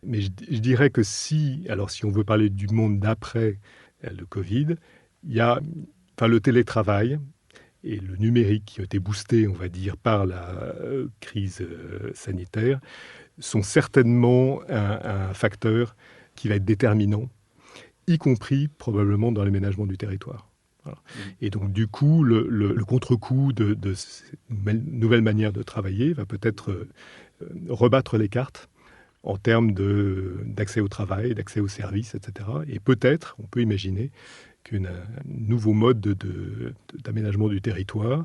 B: Mais je dirais que si on veut parler du monde d'après le Covid, il y a le télétravail et le numérique qui ont été boostés, on va dire, par la crise sanitaire, sont certainement un facteur qui va être déterminant, y compris probablement dans l'aménagement du territoire. Voilà. Et donc, du coup, le contre-coup de cette nouvelle manière de travailler va peut-être rebattre les cartes en termes d'accès au travail, d'accès aux services, etc. Et peut-être, on peut imaginer qu'un nouveau mode d'aménagement du territoire.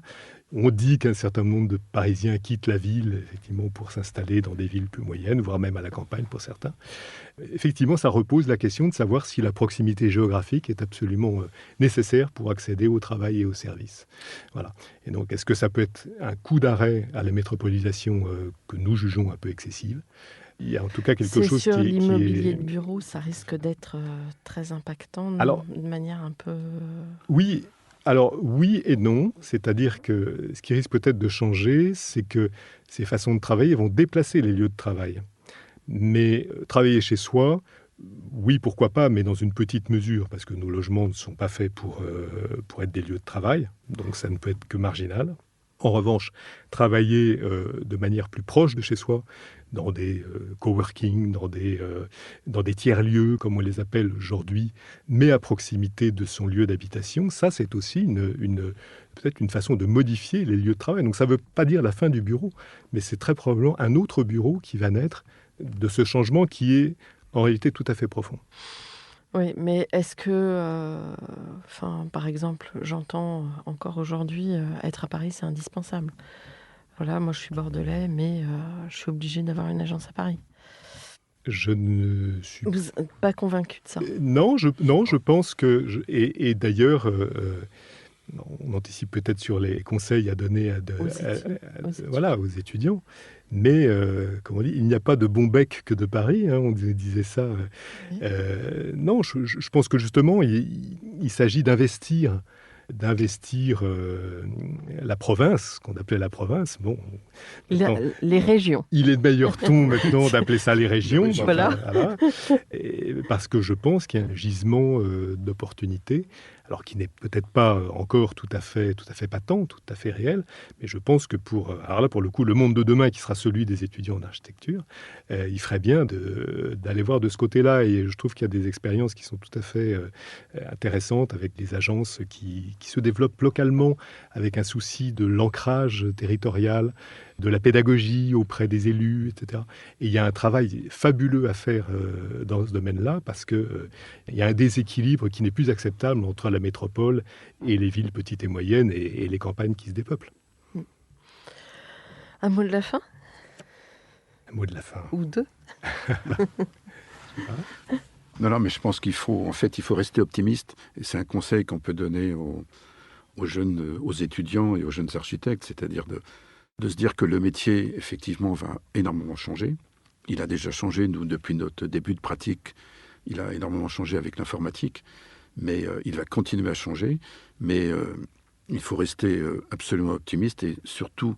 B: On dit qu'un certain nombre de Parisiens quittent la ville, effectivement, pour s'installer dans des villes plus moyennes, voire même à la campagne pour certains. Effectivement, ça repose la question de savoir si la proximité géographique est absolument nécessaire pour accéder au travail et aux services. Voilà. Et donc, est-ce que ça peut être un coup d'arrêt à la métropolisation que nous jugeons un peu excessive? Il y a en tout cas quelque chose
A: sur l'immobilier de bureau, ça risque d'être très impactant de manière un peu...
B: Oui, alors oui et non. C'est-à-dire que ce qui risque peut-être de changer, c'est que ces façons de travailler vont déplacer les lieux de travail. Mais travailler chez soi, oui, pourquoi pas, mais dans une petite mesure, parce que nos logements ne sont pas faits pour être des lieux de travail, donc ça ne peut être que marginal. En revanche, travailler de manière plus proche de chez soi, dans des coworking, dans des tiers-lieux, comme on les appelle aujourd'hui, mais à proximité de son lieu d'habitation, ça, c'est aussi peut-être une façon de modifier les lieux de travail. Donc ça ne veut pas dire la fin du bureau, mais c'est très probablement un autre bureau qui va naître de ce changement qui est en réalité tout à fait profond.
A: Oui, mais est-ce que, par exemple, j'entends encore aujourd'hui, être à Paris, c'est indispensable. Voilà, moi je suis bordelais, mais je suis obligée d'avoir une agence à Paris.
B: Je ne suis
A: Vous n'êtes pas convaincu de ça?
B: Non, je pense que... Et d'ailleurs, on anticipe peut-être sur les conseils à donner aux étudiants. Mais, comme on dit, il n'y a pas de bon bec que de Paris, hein, on disait ça.
A: Oui.
B: Non, je pense que justement, il s'agit d'investir la province, qu'on appelait la province. Bon,
A: Les régions.
B: il est de meilleur ton maintenant d'appeler ça les régions.
A: Voilà.
B: Voilà. Parce que je pense qu'il y a un gisement d'opportunités, alors qui n'est peut-être pas encore tout à fait patent, tout à fait réel, mais je pense que alors là, pour le coup, le monde de demain qui sera celui des étudiants en architecture, il ferait bien d'aller voir de ce côté-là. Et je trouve qu'il y a des expériences qui sont tout à fait intéressantes avec des agences qui se développent localement avec un souci de l'ancrage territorial, de la pédagogie auprès des élus, etc. Et il y a un travail fabuleux à faire dans ce domaine-là parce qu'il y a un déséquilibre qui n'est plus acceptable entre la métropole et les villes petites et moyennes et les campagnes qui se dépeuplent.
A: Un mot de la fin?
B: Un mot de la fin.
A: Ou deux?
C: Non, mais je pense qu'il faut rester optimiste. Et c'est un conseil qu'on peut donner aux jeunes, aux étudiants et aux jeunes architectes, c'est-à-dire de se dire que le métier, effectivement, va énormément changer. Il a déjà changé, nous, depuis notre début de pratique. Il a énormément changé avec l'informatique, mais il va continuer à changer. Mais il faut rester absolument optimiste et surtout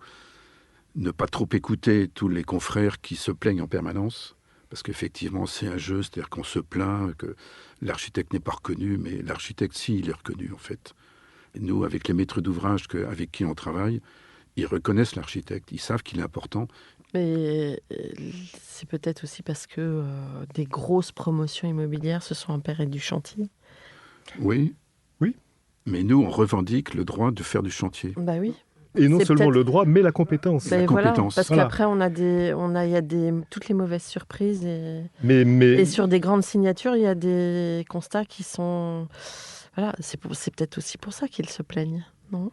C: ne pas trop écouter tous les confrères qui se plaignent en permanence. Parce qu'effectivement, c'est un jeu, c'est-à-dire qu'on se plaint que l'architecte n'est pas reconnu, mais l'architecte, si, il est reconnu, en fait. Et nous, avec les maîtres d'ouvrage avec qui on travaille, ils reconnaissent l'architecte, ils savent qu'il est important.
A: Mais c'est peut-être aussi parce que des grosses promotions immobilières se sont emparées du chantier.
C: Oui. Mais nous, on revendique le droit de faire du chantier.
A: Bah oui.
B: Et non seulement le droit, mais la compétence.
A: Ben
C: La compétence.
A: Parce qu'après, il y a toutes les mauvaises surprises.
B: Mais...
A: Et sur des grandes signatures, il y a des constats qui sont... Voilà, c'est peut-être aussi pour ça qu'ils se plaignent, non?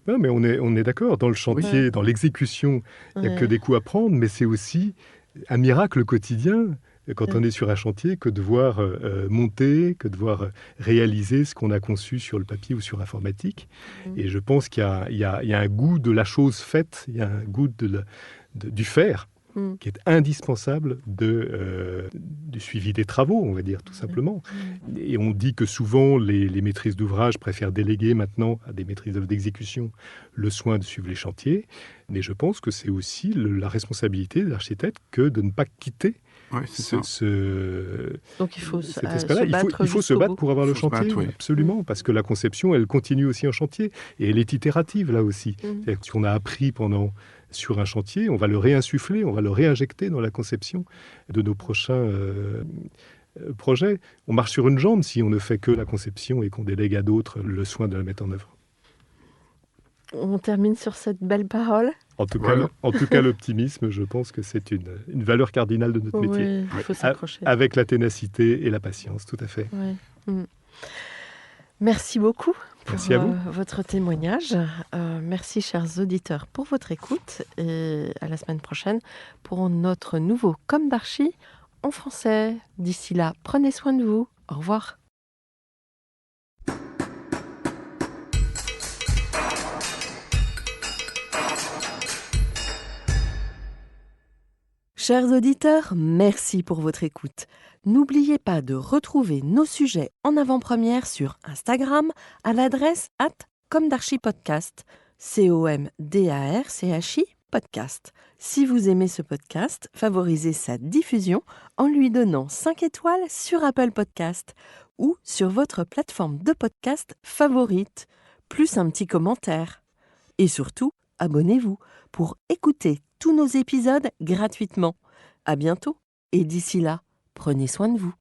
B: Non, mais on est d'accord. Dans le chantier, dans l'exécution, il n'y a que des coups à prendre, mais c'est aussi un miracle quotidien quand on est sur un chantier que de voir monter, que de voir réaliser ce qu'on a conçu sur le papier ou sur informatique. Et je pense qu'il y a un goût de la chose faite, il y a un goût du faire qui est indispensable du suivi des travaux, on va dire, tout simplement. Et on dit que souvent, les maîtrises d'ouvrage préfèrent déléguer maintenant à des maîtrises d'exécution le soin de suivre les chantiers. Mais je pense que c'est aussi la responsabilité des architectes que de ne pas quitter
A: Donc il faut
B: cet aspect-là. Il faut se battre pour avoir le chantier, absolument, parce que la conception, elle continue aussi en chantier, et elle est itérative là aussi. C'est-à-dire que ce qu'on a appris sur un chantier, on va le réinsuffler, on va le réinjecter dans la conception de nos prochains projets. On marche sur une jambe si on ne fait que la conception et qu'on délègue à d'autres le soin de la mettre en œuvre.
A: On termine sur cette belle parole.
B: En tout cas, l'optimisme, je pense que c'est une valeur cardinale de notre métier.
A: Il faut s'accrocher.
B: Avec la ténacité et la patience, tout à fait.
A: Merci beaucoup pour
B: Merci à vous.
A: Votre témoignage. Merci, chers auditeurs, pour votre écoute. Et à la semaine prochaine pour notre nouveau Comme d'Archi en français. D'ici là, prenez soin de vous. Au revoir. Chers auditeurs, merci pour votre écoute. N'oubliez pas de retrouver nos sujets en avant-première sur Instagram à l'adresse @comdarchipodcast, COMDARCHI podcast. Si vous aimez ce podcast, favorisez sa diffusion en lui donnant 5 étoiles sur Apple Podcast ou sur votre plateforme de podcast favorite, plus un petit commentaire. Et surtout, abonnez-vous pour écouter tous nos épisodes gratuitement. À bientôt et d'ici là, prenez soin de vous.